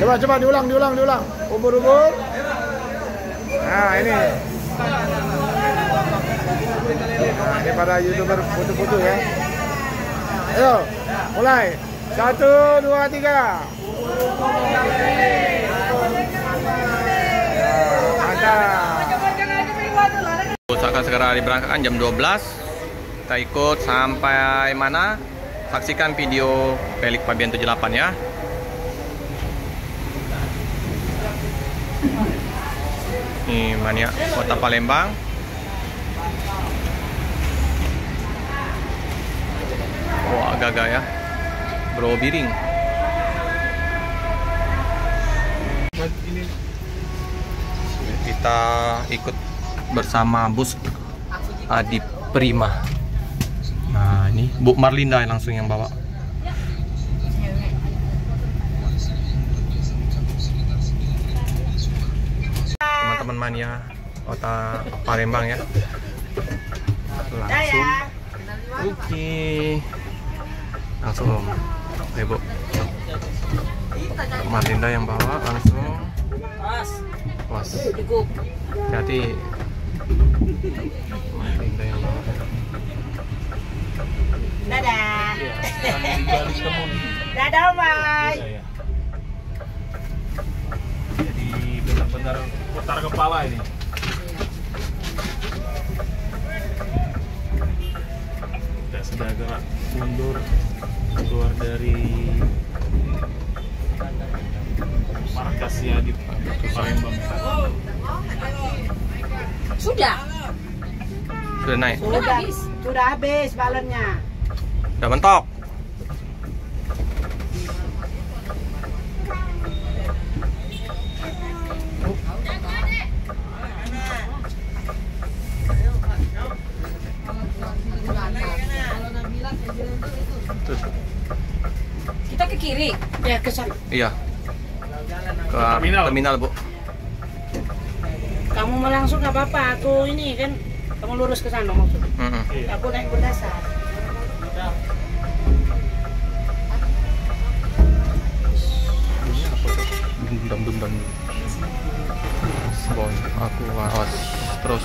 Coba diulang. Ubur-ubur. Nah, ini. Nah, ini para YouTuber foto-foto ya. Ayo, mulai. 1, 2, 3. Mantap. Usahakan segera diberangkatkan jam 12. Kita ikut sampai mana? Saksikan video Pelik Pabian 78 ya. Ini Mania Kota Palembang. Wah, agak-agak ya. Bro Biring. Kita ikut bersama bus Adi Prima. Nah, ini Bu Marlinda yang langsung yang bawa. Teman-teman Mania Kota Palembang ya. Langsung. Oke. Langsung. Oke, Bu. Marlinda yang bawa langsung. Was. Hati-hati. Marlinda yang bawa. Dadah. Dadah, Mai. Jadi benar-benar putar kepala ini. Kita sudah gerak mundur keluar dari markasnya di Palembang. Sudah naik. Sudah habis balonnya. Udah mentok. Kita ke kiri. Ya, ke sana. Iya. Ke terminal, Bu. Kamu mau langsung nggak apa-apa. Aku ini kan kamu lurus ke sana maksudnya. Aku naik berdasar. Dum-dum. Boy, aku awas terus.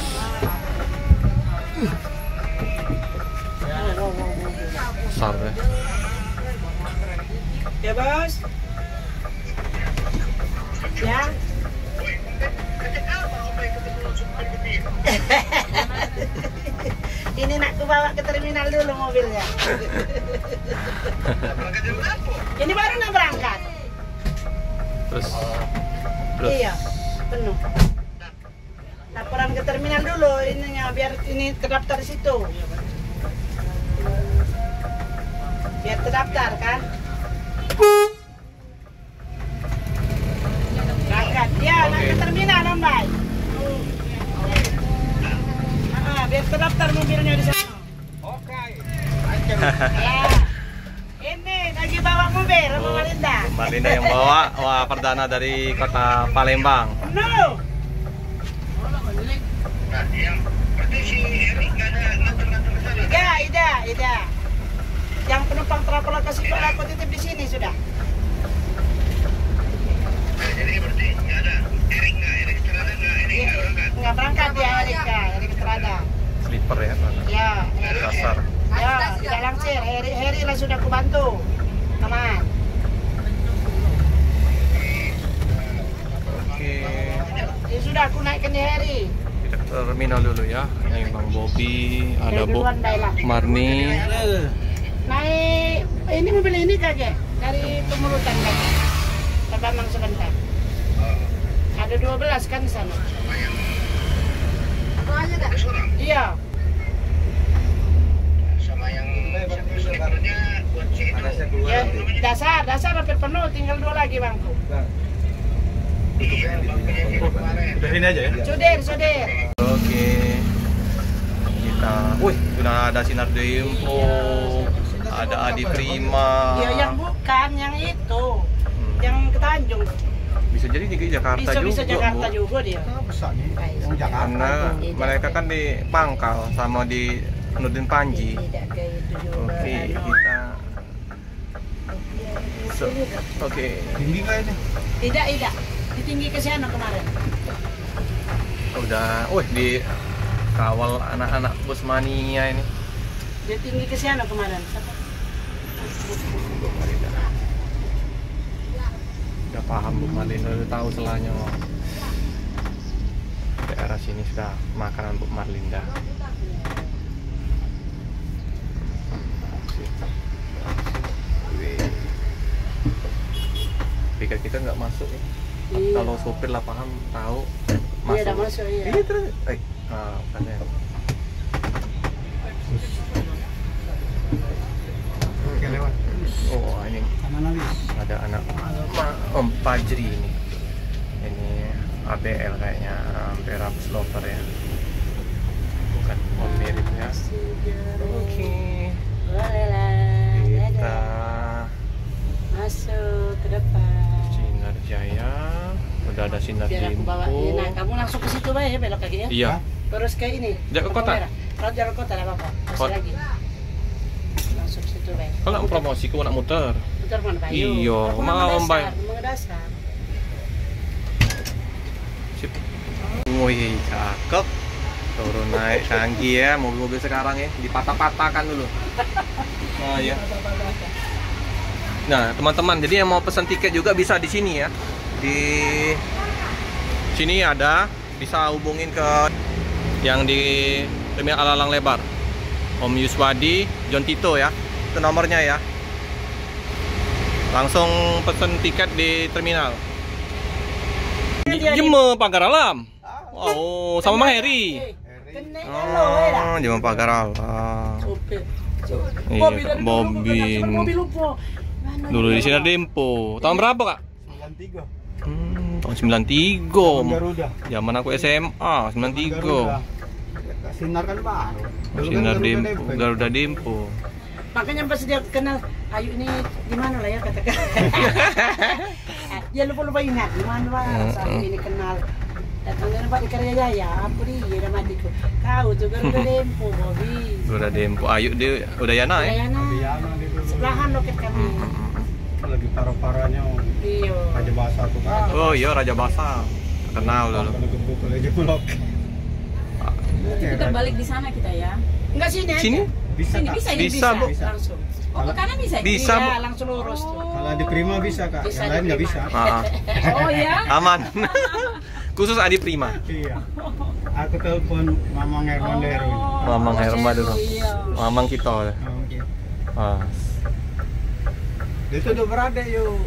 Besar ya. Ya, Bos. Ya. Ini nak ku bawa ke terminal dulu mobilnya. Ini baru nak berangkat. Terus. Iya, penuh. Laporan ke terminal dulu ininya biar ini terdaftar di situ. Biar terdaftar kan? Berangkat. Ya, nak ke terminal, Om Bay. Biar terdaftar mobilnya di sana. Oke. Ya. Ini lagi bawa mobil sama Marlinda. Marlinda yang bawa. Wah, perdana dari Kota Palembang. No. Ida. Yang penumpang traveler ke situ aku titip di sini sudah. Jadi berarti nggak ada Erik Estrada nggak berangkat dia Erik Estrada. Sleeper ya. Ya. Dasar. Ya, tidak langsir. Heri lah sudah aku bantu. Teman. Oke. Ya sudah aku naikkan di Heri. Kita ke terminal dulu ya. Ini Bang Bobi, ada Bu duluan, Baiklah. Marni. Naik ini mobil ini kakek dari Pemulutan kakek. Terbang sebentar. Ada 12 kan di sana. Itu aja dah. Iya. Sama yang buat ya, dasar hampir penuh, tinggal 2 lagi bangku. Udah ini aja ya. Sudir. Oke. Kita, sudah ada Sinar Dempo, ada Adi Prima. Ya yang bukan, yang itu. Yang ke Tanjung. Bisa jadi di Jakarta juga. Bisa Jakarta Bu. juga dia. Karena mereka kan di Pangkal sama di Nurdin Panji. Oke, kita masuk. Oke. Tinggi nggak ini? Tidak. Ditinggi ke sana kemarin. Udah, di kawal anak-anak bos mania ini. Dia tinggi ke sana kemarin. Bu Marlinda. Udah paham Bu Marlinda, udah tahu selanya. Daerah sini sudah makanan Bu Marlinda. Pikir kita nggak masuk ya. Iya. Kalau sopir lah paham tahu masuk. Iya, udah masuk, iya. Iya terus. Bukannya. Oke, lewat. Oh ini ada anak Om Fajri ini. Ini ABL kayaknya, Berabus Lover ya. Bukan Om Mirip ya. Oke. Kita Masuk ke depan. Sinar Jaya. Udah ada Sinar Biar aku bawa. Limpo. Nah, kamu langsung ke situ ya, belok lagi ya. Iya. Terus ke ini. Jalan ke kota? Kalau jalan kota enggak apa-apa. Masuk Kota. lagi. Langsung ke situ, Bay. Kalau promosi ku nak muter. Putar mana, Bay? Iya, Aku mau, Bay. Mau dasar. Sip. Wih, cakep. Turun naik canggih ya, mobil-mobil sekarang ya, dipatah-patahkan dulu. Nah, ya. Nah, teman-teman, jadi yang mau pesan tiket juga bisa di sini ya. Di sini ada, bisa hubungin ke yang di Terminal Alalang Lebar. Om Yuswadi, John Tito ya. Itu nomornya ya. Langsung pesan tiket di terminal. Jeme Pagar Alam. Wow, sama Mang Heri. Oh, Jeme Pagar Alam. Iya, Bobin. Dulu di Sinar Limpo. Tahun berapa, Kak? 93. Tahun 93. Garuda. Zaman aku SMA, 93. Sinar kan baru. Dulu kan Sinar Garuda Dempo, Dempo. Garuda Dempo. Makanya pas dia kenal, Ayu ini gimana lah ya katakan. Dia lupa ingat gimana lah saat ini kenal. Datang dari Pak di Karya Jaya, apa dia nama adikku. Kau tuh Garuda Dempo, Bobi. Garuda Dempo. Ayu dia Udayana ya. Udayana. Sebelahan loket kami. Lagi parah-parahnya Iya. Raja Bahasa tuh kan. Oh iya, Raja Basa. Kenal dulu. Kalau gebuk aja blok. Kita balik di sana kita ya. Enggak sini aja. Sini? Bisa Sini Kak? bisa ya? Bisa, Bu. Langsung. Oh, ke kanan bisa ya? Bisa, Bu. Iya, langsung lurus tuh. Kalau di Prima bisa Kak, Bisa yang lain di nggak Prima. bisa. Oh ya? Aman. Khusus Adi Prima. Iya. Aku telepon Mamang Herman Deru. Mamang Herma dulu. Iya. Mamang kita. Oh, oke. Ah. Itu udah berada yuk.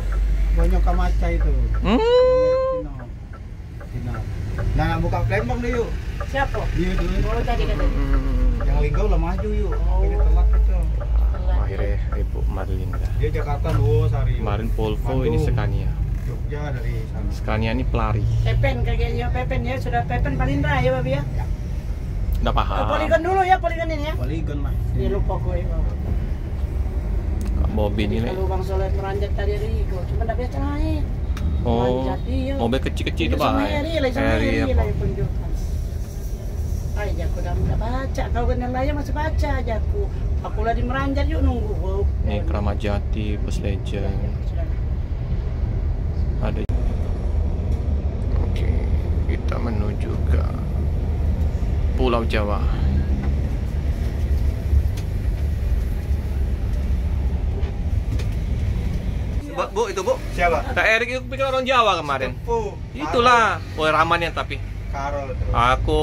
Banyak kamaca itu. Tino. Nah, buka Palembang deh yuk. Siapa? Iya dulu. Oh, tadi katanya. Yang Linggau lah maju yuk. Ini telat itu. Akhirnya Ibu Marlinda. Dia Jakarta 2 hari. Kemarin Volvo, Bandung. ini Scania. Jogja dari sana. Scania ini pelari. Pepen kayaknya Pepen ya, sudah Pepen Palindra ya Babi ya. Udah paham. Poligon dulu ya, poligon ini ya. Polygon mas. Dia lupa gue. Kak Bobby ini. Kalau Bang Soleh meranjat tadi Rigo, cuma enggak biasa naik. Oh, Manjat, iya. mobil kecil-kecil itu Sama Pak. Heri lah, sama Heri apa? lah yang tunjukkan. Aja aku udah baca, kau kenal aja masih baca aja aku. Aku lagi meranjat yuk nunggu. Wow. Ini Kramat Jati, Bus Legend. Ada. Oke, kita menuju ke Pulau Jawa. Bu, itu Bu. Siapa? Kak Erik itu pikir orang Jawa kemarin. Tepu. Itulah, Ramannya tapi. Karol tuh. Aku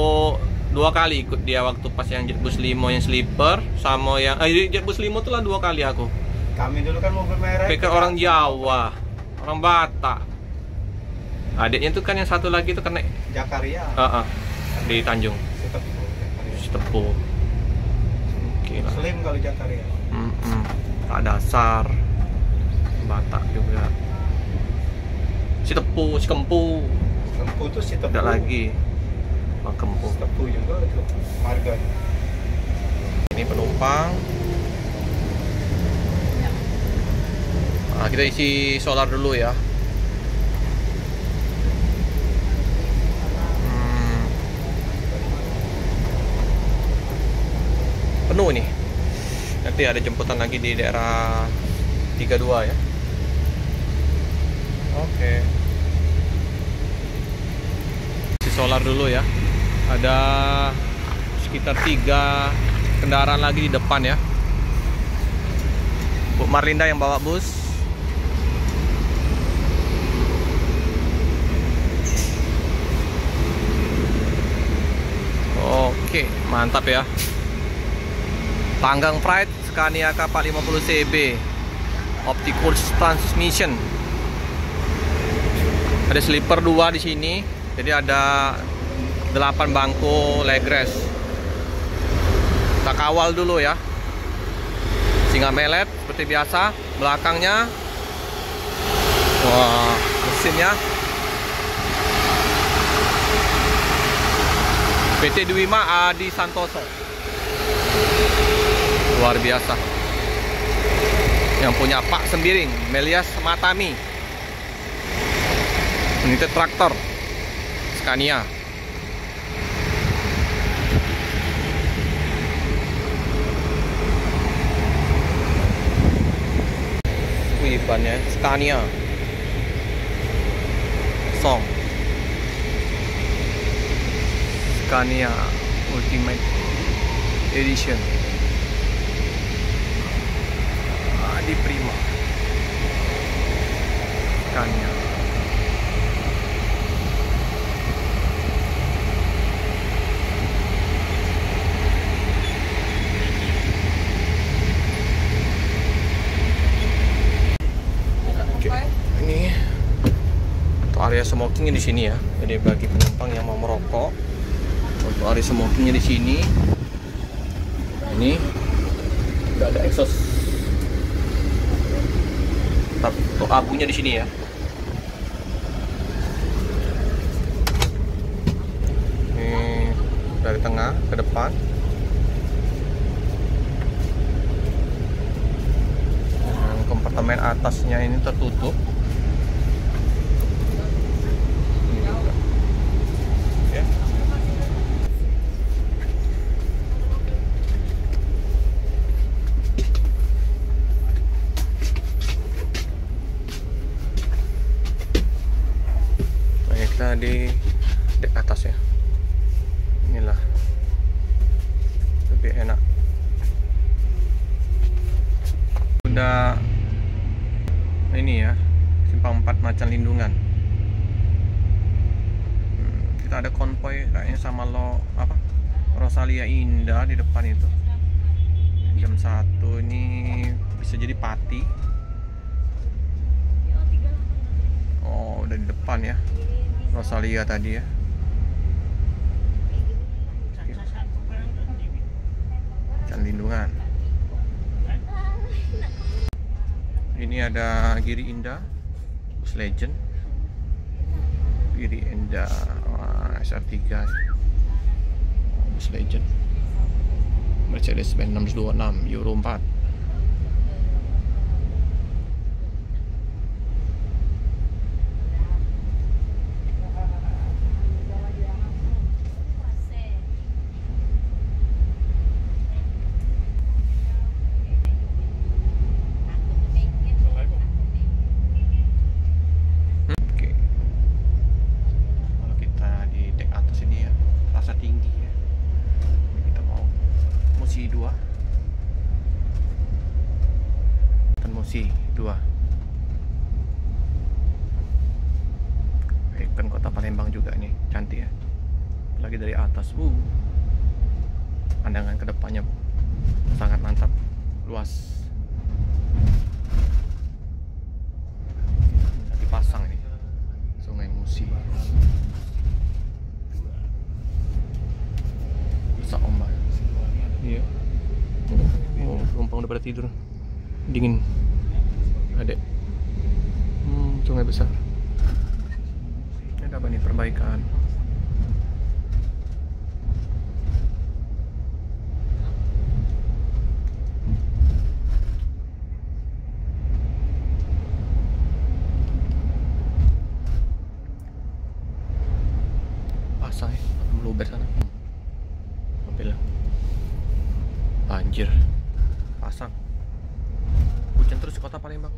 2 kali ikut dia waktu pas yang Jetbus Limo yang sleeper sama yang Jetbus Limo tuh lah 2 kali aku. Kami dulu kan mobil merah. Pikir orang Jawa, orang Batak. Adiknya tuh kan yang satu lagi tuh kena Jakaria. di Tanjung Tepu. Tepu. Oke lah. Slim kalau Jakaria. Tak dasar Batak juga. Si Tepu, si Kempu. Tepu tuh si Tepu. Ada lagi. Bang Kempu. Tepu juga itu. Marga. Ini penumpang. Nah, kita isi solar dulu ya. Penuh nih. Nanti ada jemputan lagi di daerah 32 ya. Oke. Si solar dulu ya. Ada sekitar 3 kendaraan lagi di depan ya. Bu Marlinda yang bawa bus. Oke, mantap ya. Tanggang Pride Scania K450 CB Optical Transmission. Ada sleeper 2 di sini. Jadi ada 8 bangku leg rest. Kita kawal dulu ya. Singa melet seperti biasa. Belakangnya, wah, mesinnya PT Dwima Adi Santoso. Luar biasa. Yang punya Pak Sembiring, Melias Matami. Ini traktor Scania. Wih, bannya Scania Song Scania Ultimate Edition Adi Prima Scania. Ini untuk area smokingnya di sini ya. Jadi bagi penumpang yang mau merokok, untuk area smokingnya di sini. Ini udah ada exhaust. Tapi untuk abunya di sini ya. Ini dari tengah ke depan. Kompartemen atasnya ini tertutup. Ini juga. Oke. Baik, kita di dek atas ya. Inilah lebih enak. Udah ini ya, simpang 4 Macan Lindungan. Kita ada konvoy kayaknya sama Rosalia Indah di depan itu. Jam 1 ini bisa jadi Pati. Oh, udah di depan ya Rosalia tadi ya. Macan Lindungan. Ini ada Giri Indah, Bus Legend, Giri Indah SR3, Bus Legend, Mercedes-Benz 626 Euro 4. Tinggi ya. Kita mau Musi 2. Musi 2. Ikon kota Palembang juga nih, cantik ya. Lagi dari atas, pandangan ke depannya sangat mantap, luas. Dipasang ini Sungai Musi. Ombak. Iya. Oh, penumpang udah pada tidur. Dingin. Adek. Sungai besar. Ada apa nih, perbaikan? Pasang ya, luber sana. Banjir, pasang, hujan terus di kota Palembang.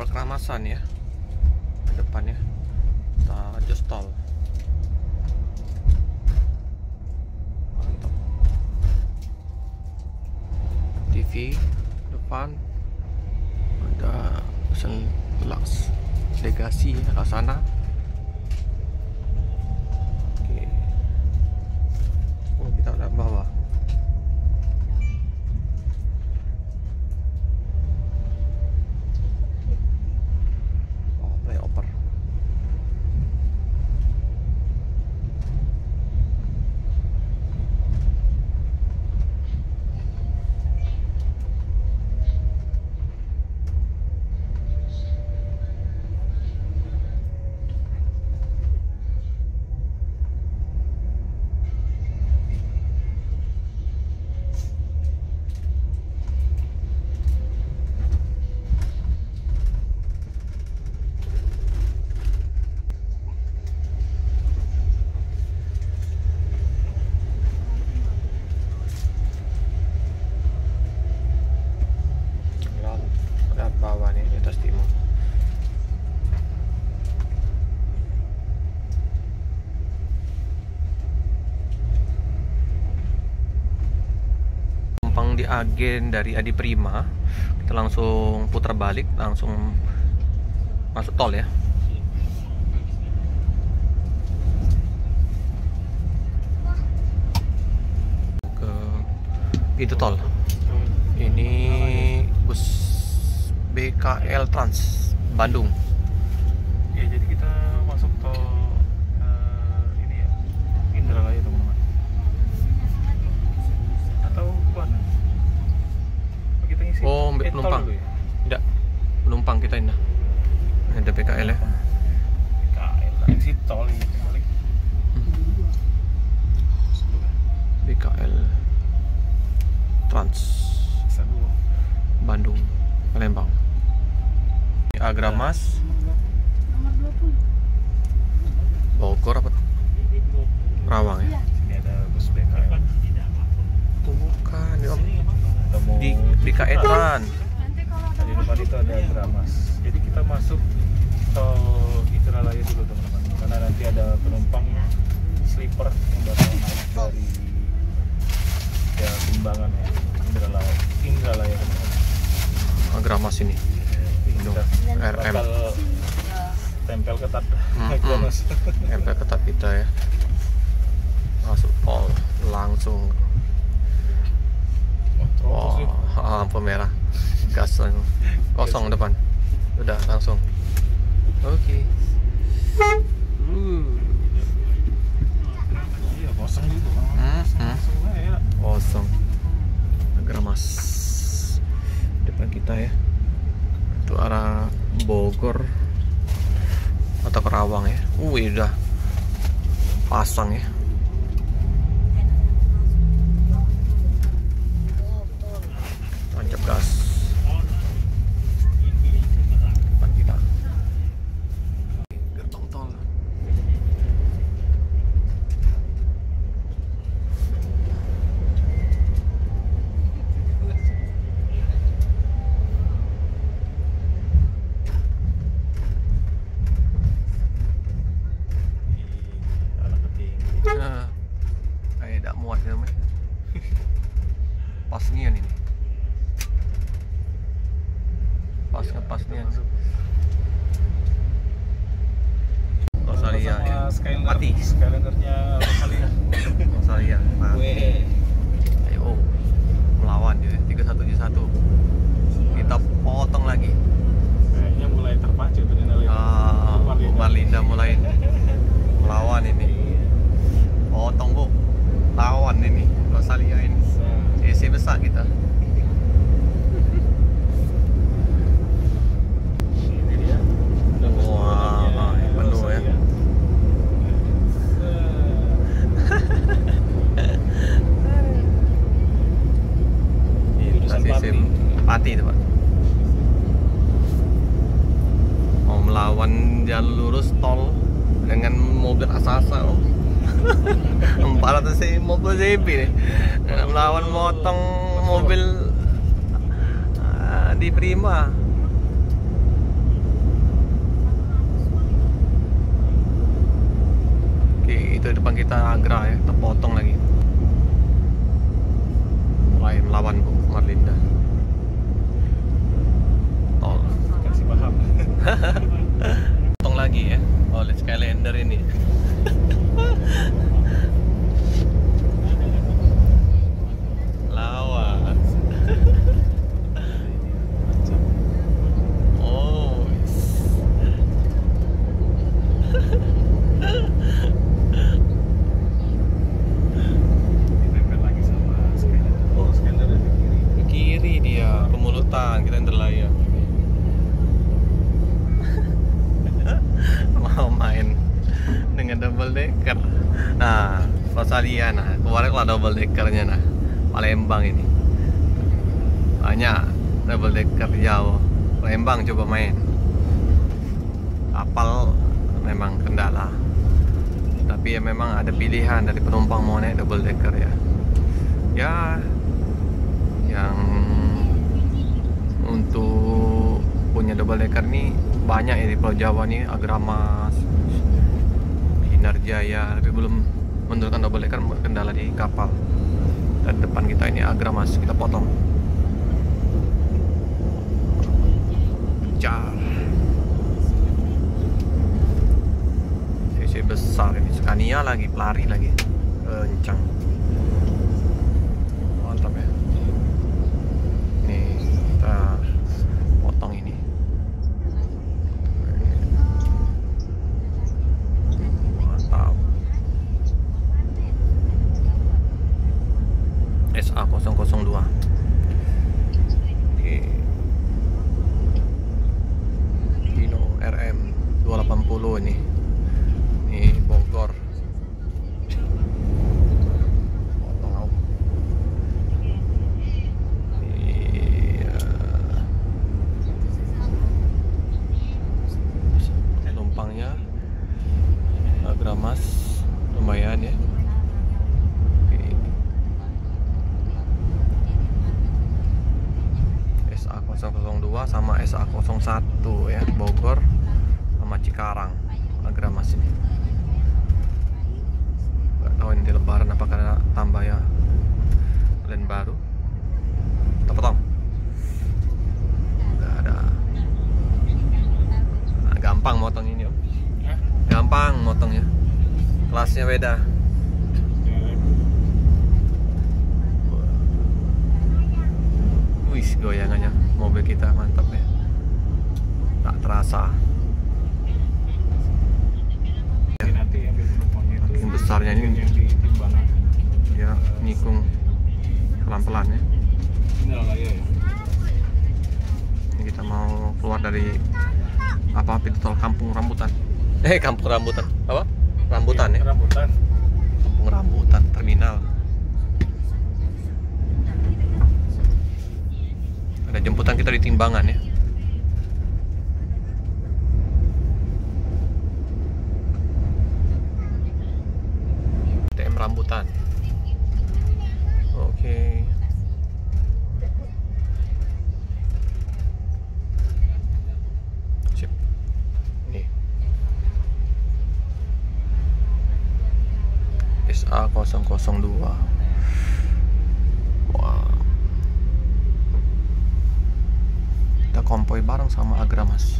Keramasan ya ke depannya. Kita just tol. Mantap. TV depan ada pesan Lux Legacy arah sana. Oke. Oh, kita udah bawah. Flyover. Bawah nih di atas timur. Numpang di agen dari Adi Prima, kita langsung putar balik, langsung masuk tol ya. Ke pintu tol. Ini bus BKL Trans Bandung. Ya, jadi kita masuk tol ini ya, Indralaya teman-teman. Atau mana? Kita ngisi. Oh, tol penumpang. dulu ya? Tidak, penumpang kita ini. Ada BKL ya. BKL, ngisi tol ini balik. BKL Trans Bandung Palembang. Agramas Bogor apa? Rawang ya? Sini ada bus BKL. Oh, bukan ya, Om. Ketemu Di Kaetran. di depan itu ada Agramas. Jadi kita masuk tol Indralaya dulu teman-teman. Karena nanti ada penumpang sleeper yang bakal naik dari ya Limbangan ya, Indralaya teman-teman. Agramas ini. Kita RM. bakal tempel ketat Mm-mm. bonus. Tempel ketat kita ya. Masuk tol langsung. Wah, lampu merah. Gas langsung. Kosong depan. Udah langsung. Oke. Iya, kosong gitu. Kosong ya. Kosong. Agramas depan kita ya. Itu arah Bogor atau Kerawang ya. Udah pasang ya. Tancap gas. Depan kita. Gerbang tol. Kayak tidak muat ya, namanya. Pasnian ini. Pasnian. Rosalia ya. Mati. Skylandernya Rosalia. Rosalia. Ayo melawan dia 3171. Kita potong lagi. Kayaknya mulai terpacu tuh Marlinda mulai melawan ini. Potong bu, lawan ini Rosalia ini. CC besar kita. Ini dia. Wah, penuh ya. Kita CC Pati itu Pak. Mau melawan jalan lurus tol dengan mobil asal-asal. 400 cc mobil CB nih. Melawan motong mobil di Prima. Itu depan kita Agra ya, terpotong lagi. Lain lawan Bu Marlinda. Tol. Kasih paham. Potong lagi ya. Oh, lihat Skylander ini. Lawas. Oh. Ditempel lagi sama Skylander. Oh. Skylander di kiri. Ke kiri dia, Pemulutan, kita Indralaya. Mau main dengan double decker. Nah, Rosalia, nah kemarin lah double deckernya, nah Palembang ini banyak double decker jauh. Palembang coba main, kapal memang kendala, tapi ya memang ada pilihan dari penumpang mau naik double decker ya. Ya, yang untuk punya double decker nih banyak ya di Pulau Jawa nih, Agramas, Hinarjaya, tapi belum menurunkan double decker, kendala di kapal. Dan depan kita ini Agramas, kita potong. Jar. CC besar ini, Scania lagi, pelari lagi, kencang. Mantap ya. Nih kita potong ini. Mantap. SA002 di Dino RM 280 ini Bogor. Potong aku. Iya. Penumpangnya Agramas lumayan ya. SA002 sama SA01 ya, Bogor sama Cikarang, Agramas ini. Nggak tahu ini di Lebaran apakah ada tambah ya plan baru. Kita potong. Nggak ada. Nah, gampang motong ini Om. Gampang motongnya. Kelasnya beda. Wih, goyangannya mobil kita mantap ya, tak terasa. Nanti ambil penumpangnya itu Makin besarnya ini yang ditimbangan. dia nikung pelan-pelan ya. Indralaya ya. Ini kita mau keluar dari pintu tol Kampung Rambutan. Kampung Rambutan apa? Rambutan ya? Rambutan. Kampung Rambutan terminal. Ada jemputan kita di Timbangan ya. TM Rambutan. Oke. Sip. Nih. SA002. Wah. Kita konvoy bareng sama Agramas.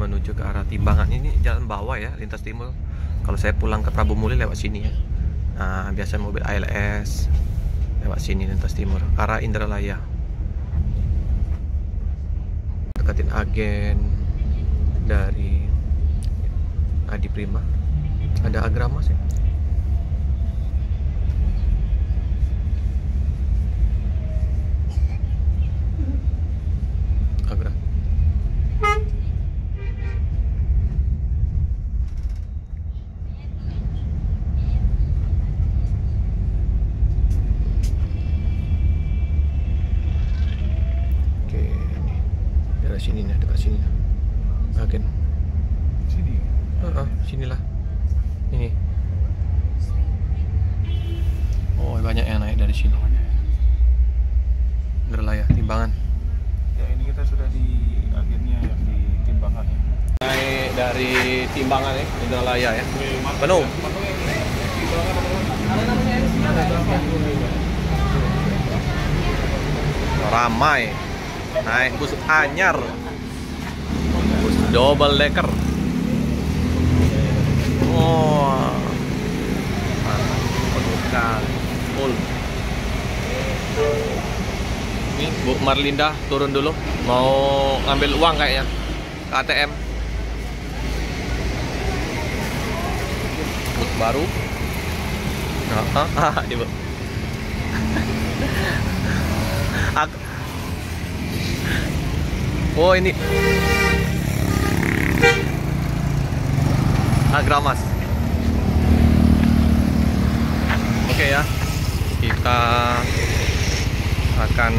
Menuju ke arah Timbangan, ini jalan bawah ya, lintas timur. Kalau saya pulang ke Prabu Muli lewat sini ya. Nah, biasa mobil ALS lewat sini lintas timur ke arah Indralaya. Deketin agen dari Adi Prima. Ada Agramas ya. Agra. Sini nih, dekat sini. Agen. Sini. Sinilah. Ini. Oh, banyak yang naik dari sini. Indralaya, Timbangan. Ya, ini kita sudah di akhirnya yang di Timbangan ya. Naik dari Timbangan ya, Indralaya ya. Penuh. Ramai. Naik bus anyar. Bus double decker. Oh. Penuh sekali. Full. Ini Bu Marlinda turun dulu. Mau ngambil uang kayaknya ke ATM. Bus baru. Ibu. Oh, ini Agramas. Oke ya, kita akan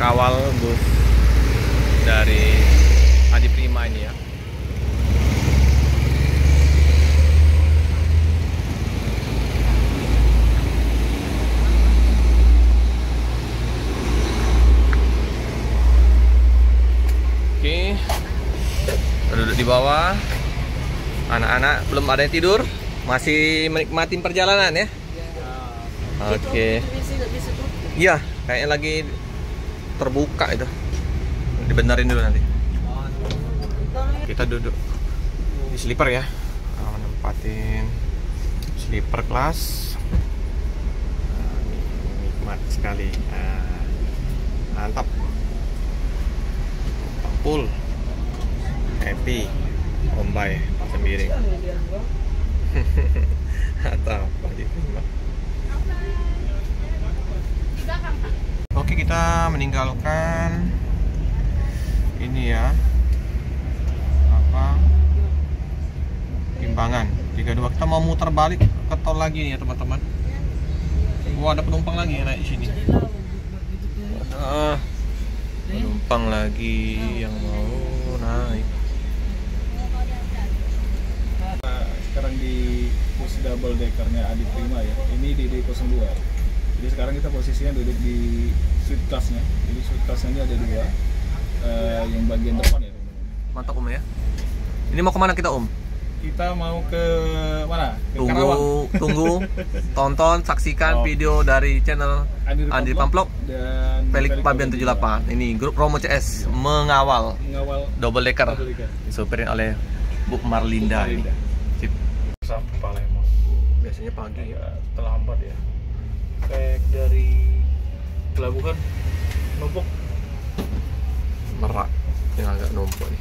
kawal bus dari Adi Prima ini ya. Oke, kita duduk di bawah. Anak-anak belum ada yang tidur, masih menikmati perjalanan ya. Oke. Iya, kayaknya lagi terbuka itu. Dibenerin dulu nanti. Kita duduk di sleeper ya. Nempatin sleeper kelas. Nikmat sekali. Mantap. Full happy Ombay Sembiring atau apa gitu. Oke, kita meninggalkan ini ya, apa, Timbangan 32. Kita mau muter balik ke tol lagi nih ya teman-teman. Wah, ada penumpang lagi yang naik di sini. Penumpang lagi yang mau naik. Sekarang di bus double deckernya Adi Prima ya. Ini di D02. Jadi sekarang kita posisinya duduk di suite classnya. Jadi suite classnya ini ada dua. Yang bagian depan ya. Mantap Om ya. Ini mau kemana kita Om? Kita mau ke mana? Ke Karawang. Tunggu, tonton, saksikan video dari channel Andi Pamplok dan Felix Pabian 78. Ini grup Romo CS mengawal double decker. Disupirin oleh Bu Marlinda. Ini. Sip. Sampai Palembang. Biasanya pagi ya. Terlambat ya. Kayak dari Pelabuhan numpuk. Merak yang agak numpuk nih.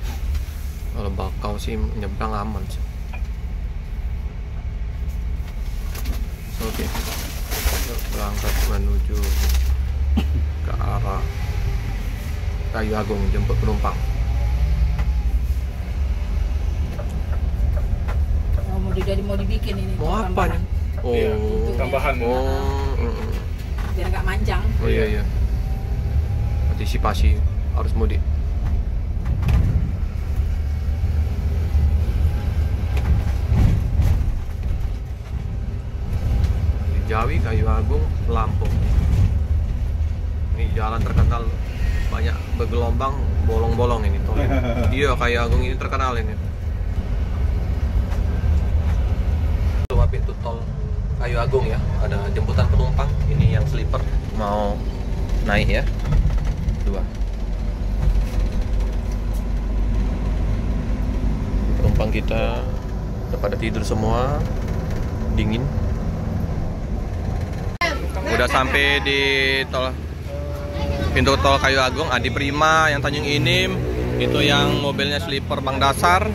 Kalau Bakau sih nyebrang aman sih. Oke, berangkat menuju ke arah Kayu Agung jemput penumpang. Mau dibikin ini. Mau apa nih? Oh, iya, tambahan. Biar nggak manjang. Oh iya. Antisipasi arus mudik. Jawi, Kayu Agung, Lampung. Ini jalan terkenal banyak bergelombang, bolong-bolong ini tol. Iya, Kayu Agung ini terkenal ini. Dua pintu tol Kayu Agung ya, ada jemputan penumpang. Ini yang sleeper mau naik ya. Dua. Penumpang kita udah pada tidur semua, dingin. Udah sampai di tol, pintu tol Kayu Agung Adi Prima yang Tanjung Inim. Itu yang mobilnya sleeper Bang Dasar.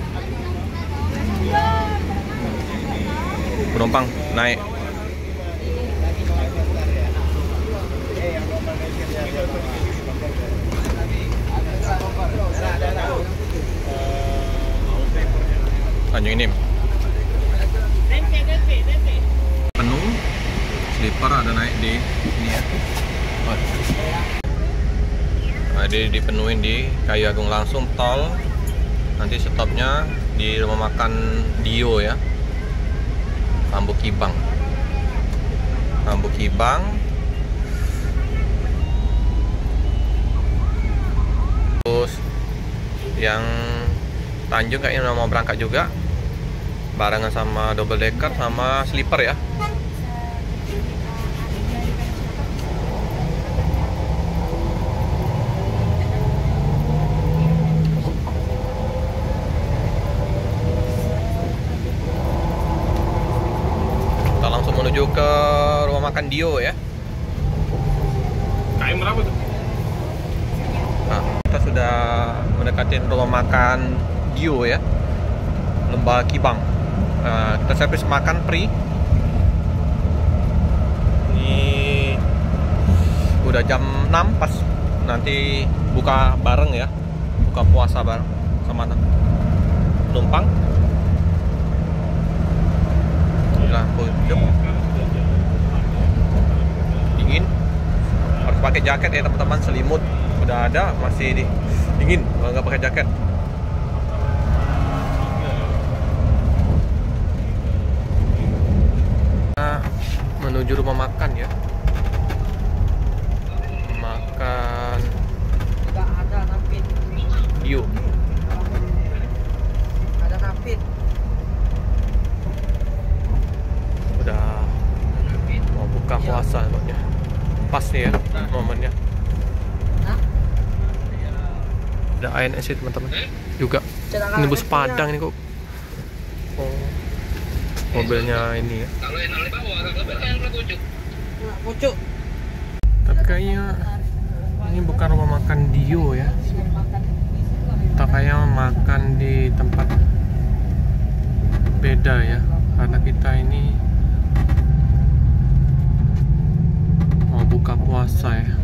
Penumpang naik. Tanjung Inim. Penuh. Sleeper ada naik di ini ya. Jadi dipenuhin di Kayu Agung langsung tol. Nanti stopnya di rumah makan Dio ya. Ambukibang. Ambukibang. Terus yang Tanjung kayaknya mau berangkat juga, barengan sama double decker sama sleeper ya. Kita langsung menuju ke rumah makan Dio ya. KM berapa tuh? Nah, kita sudah mendekati rumah makan Dio ya, Lembah Kibang. Kita servis makan free. Ini udah jam 6 pas nanti buka bareng ya, buka puasa bareng sama penumpang. Inilah hidup dingin, harus pakai jaket ya teman-teman. Selimut udah ada, masih dingin kalau nggak pakai jaket. Menuju rumah makan ya, makan Dio. Ada kapit. Udah mau buka puasa nampaknya. Pas nih ya momennya. Ada ANS teman-teman juga. Ini bus Padang ini kok. Oh, mobilnya ini ya. Pucuk. Tapi kayaknya ini bukan rumah makan Dio ya. Kita kayaknya makan di tempat beda ya, karena kita ini mau buka puasa ya.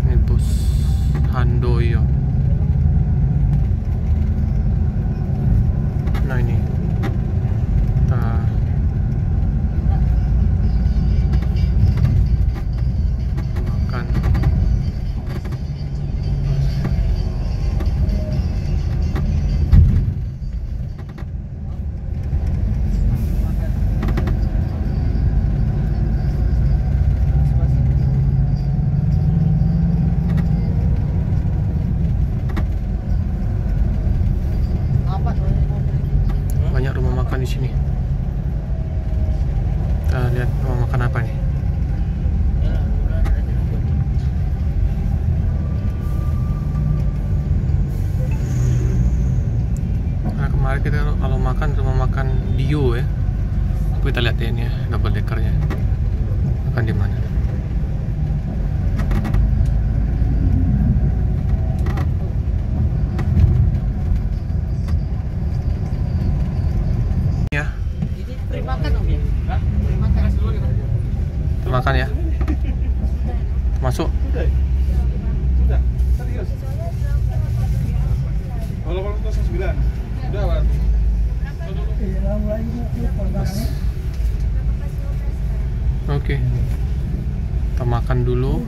Ini bus Handoyo. Nah ini kita makan. Banyak rumah makan di sini. Kita lihat rumah makan apa nih. Nah, kemarin kita kalau makan rumah makan Dio ya. Kita lihat ya ini ya, double deckernya. Makan di mana? Ya. Makan ya. Masuk. Sudah, serius. Kalau 09. Udah, Pak. Oke. Kita makan dulu.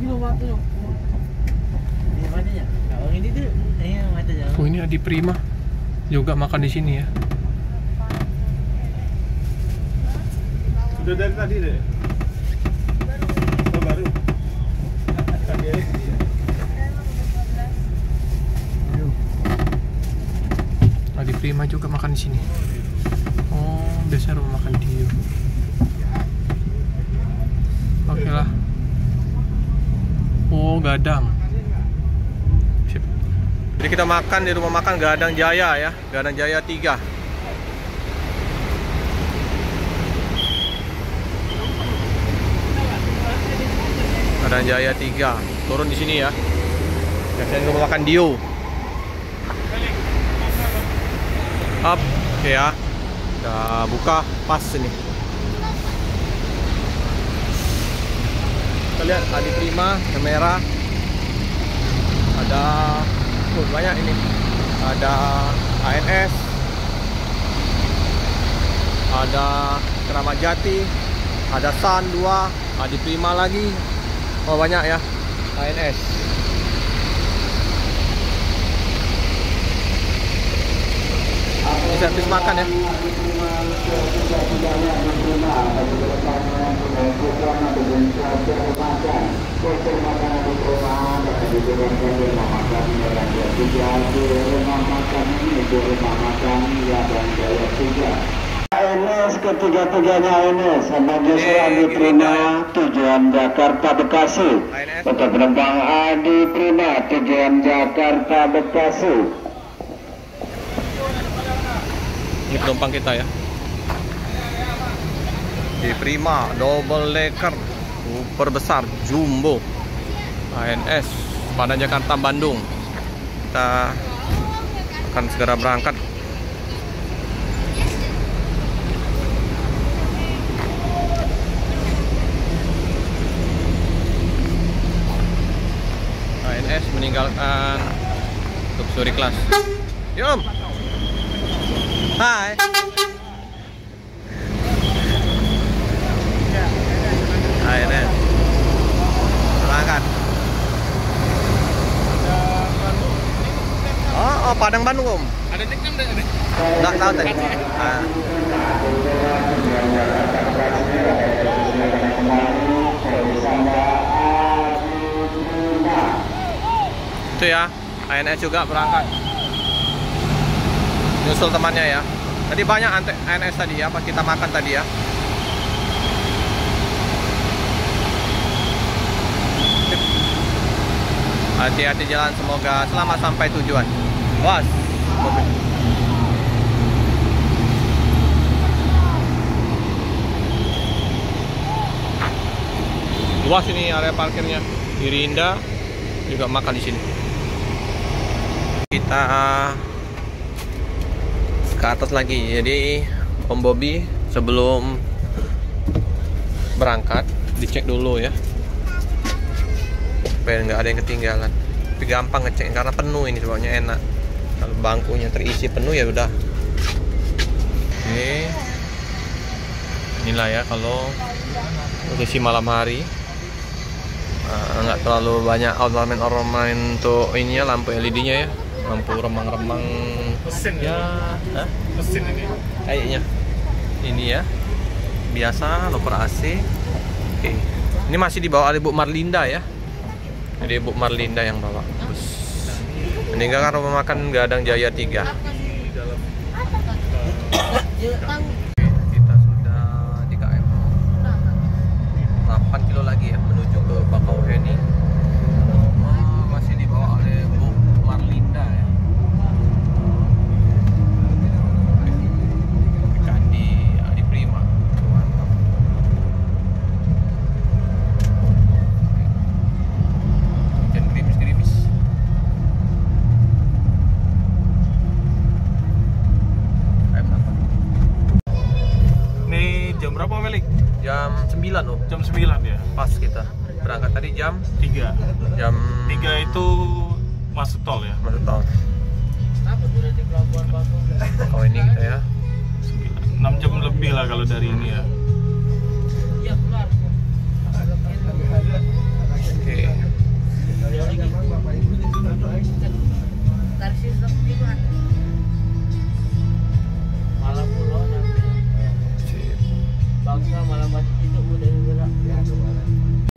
Oh, ini Adi Prima juga makan di sini ya. Sudah dari tadi deh. Oh, baru. Adi Prima juga makan di sini. Oh, biasanya rumah makan Dio. Oke lah. Oh, Gadang. Sip. Jadi kita makan di rumah makan Gadang Jaya ya, Gadang Jaya 3. Gadang Jaya 3. Turun di sini ya. Biasanya rumah makan Dio. Up, oke ya. Udah buka pas ini. Kita lihat Adi Prima yang merah. Ada banyak ini. Ada ANS. Ada Keramat Jati. Ada San 2, Adi Prima lagi. Oh, banyak ya ANS. Ini servis makan ya. ANS ketiga-tiganya ini sebagai surat diterima tujuan Jakarta Bekasi. Untuk penumpang Adi Prima tujuan Jakarta Bekasi. Ini penumpang kita ya. Di Prima double decker super besar jumbo ANS pada Jakarta Bandung. Kita akan segera berangkat. ANS meninggalkan luxury class. Yum. Hai. ANS berangkat. Oh, Padang Bandung Om. Ada nickname enggak ini? Nggak tahu tadi. Itu ya, ANS juga berangkat. Nyusul temannya ya. Tadi banyak ANS tadi ya, pas kita makan tadi ya. Hati-hati jalan, semoga selamat sampai tujuan. Bos. Luas ini area parkirnya. Di Rinda juga makan di sini. Kita ke atas lagi. Jadi Om Bobby sebelum berangkat dicek dulu ya, supaya nggak ada yang ketinggalan. Tapi gampang ngecek karena penuh ini, sebabnya enak. Kalau bangkunya terisi penuh ya udah. Oke. Inilah ya kalau posisi malam hari. Nggak terlalu banyak ornamen untuk ini ya, lampu LED-nya ya, lampu remang-remang Mesin ya, mesin ini. kayaknya ini ya biasa loper AC. Oke, ini masih dibawa oleh Bu Marlinda ya, jadi Bu Marlinda yang bawa. Terus meninggalkan rumah makan Gadang Jaya 3. Kita sudah di KM 8 kilo lagi ya menuju ke Bakauheni. Masih dibawa oleh Bu Marlinda ya. Ikan di Adi Prima. Mantap. Hujan gerimis-gerimis. Ini jam berapa, Melik? Jam 9 loh. Jam 9 ya? Pas kita berangkat tadi jam 3. jam 3 itu masuk tol ya? masuk tahun. Oh ini kita ya. 6 jam lebih lah kalau dari ini ya. Oke.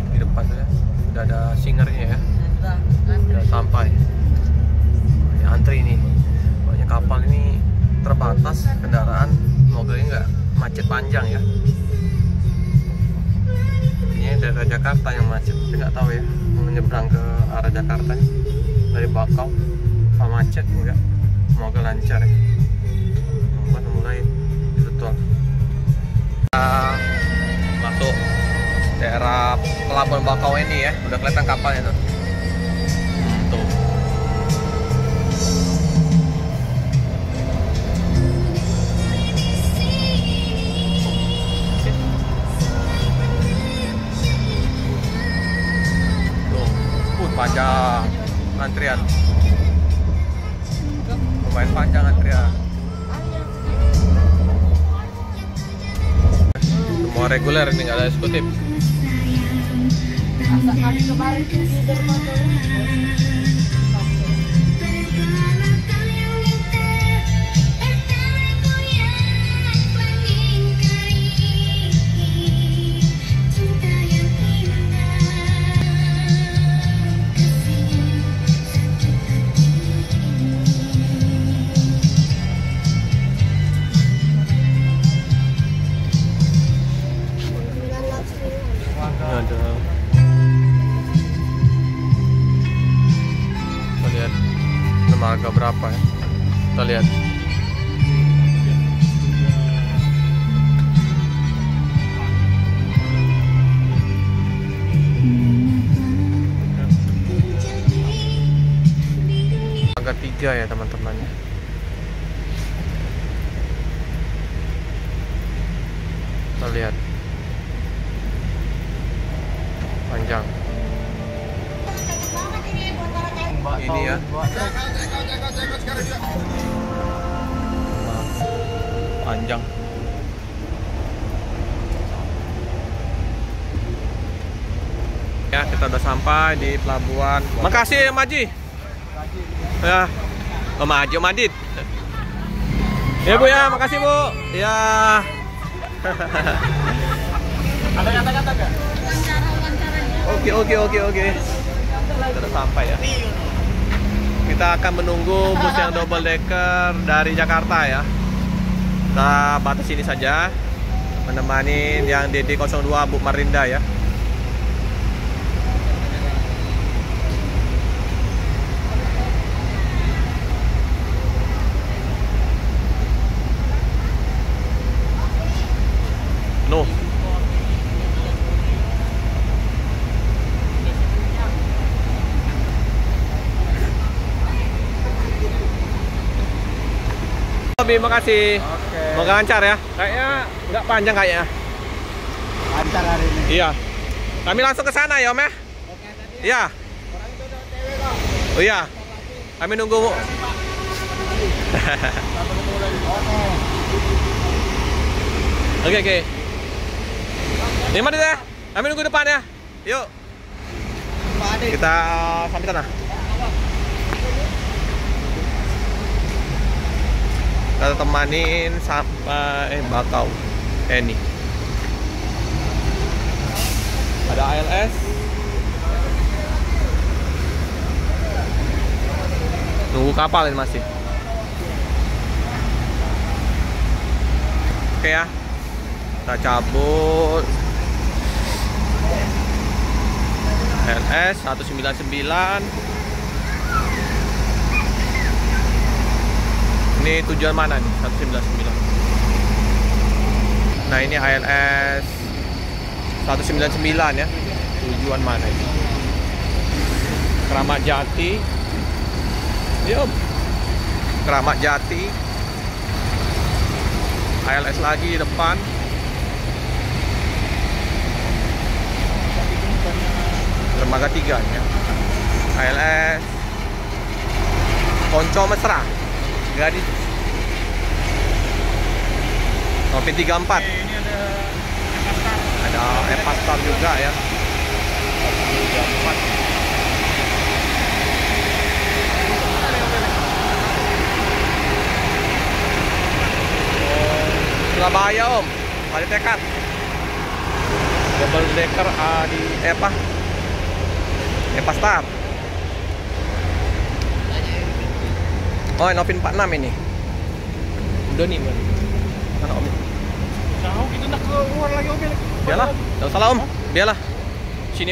Di depan sudah ada singernya ya. Sudah sampai. Ini antri nih. Banyak kapal ini terbatas kendaraan, semoga ini nggak macet panjang ya. Ini dari Jakarta yang macet, tapi nggak tahu ya menyeberang ke arah Jakarta nih. Dari Bakau apa macet enggak, semoga lancar ya. Semoga mulai itu tol. Masuk daerah pelabuhan Bakau ini ya, udah kelihatan kapalnya tuh. Tuh. Panjang antrian, lumayan panjang antrian. Semua reguler ini, nggak ada eksekutif. ada. Kita lihat harga berapa ya. Kita lihat. Harga 3 ya teman-teman ya. Kita lihat. Panjang. Ini ya. Panjang. Ya, kita udah sampai di pelabuhan. Makasih Maji. Ya. Om Maji, Om Adit. Ya Bu ya, makasih Bu. Ya. Ada kata-kata nggak? Oke. Kita udah sampai ya. Kita akan menunggu bus yang double decker dari Jakarta ya. Kita batas ini saja, menemani yang DD02 Bu Marinda ya. No. Terima kasih. Oke. Semoga lancar ya. Kayaknya nggak panjang kayaknya. Lancar hari ini. Iya. Kami langsung ke sana ya Om ya. Iya. Oh iya. Kami nunggu. Oke. Ini mana deh? Kami nunggu depan ya. Yuk. Kita sampai sana. Kita temanin sampai Bakau. Ini. Ada ALS. Tunggu kapal ini masih. Oke ya. Kita cabut. ALS 199. Ini tujuan mana nih? 199. Nah ini ALS 199 ya. Tujuan mana ini? Keramat Jati. Yuk. Keramat Jati. ALS lagi di depan. Dermaga 3 ya. ALS Konco Mesra. Gadis. Novin 34. Ini Ada Epastar juga ya. 34. Surabaya Om, Bali Tekad. Double decker di Epastar. Oh, Novin 46 ini. Udah nih, mana Om? tahu kita nak keluar lagi Om. Biarlah, enggak usah lah Om. Biarlah. Sini